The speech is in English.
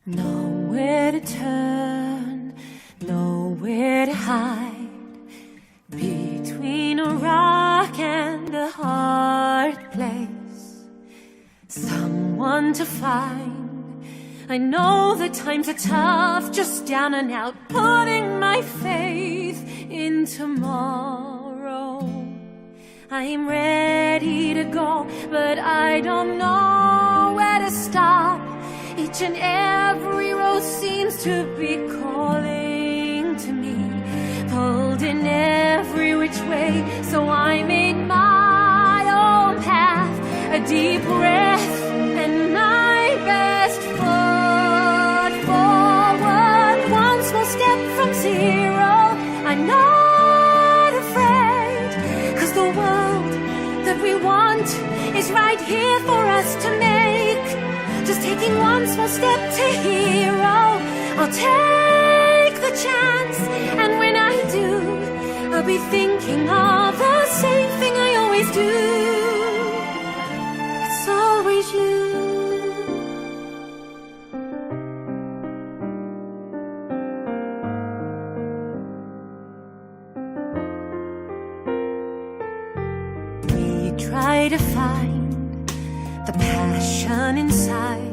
Nowhere to turn, nowhere to hide, between a rock and a hard place, someone to find. I know the times are tough, just down and out, putting my faith in tomorrow. I'm ready to go, but I don't know where to start. Each and every road seems to be calling to me, pulled in every which way, so I made my own path, a deep breath and my best foot forward. One small step from zero, I'm not afraid, 'cause the world that we want is right here for us to make. Just taking one small step to hero, I'll take the chance, and when I do, I'll be thinking of the same thing I always do. It's always you. We try to find the passion inside,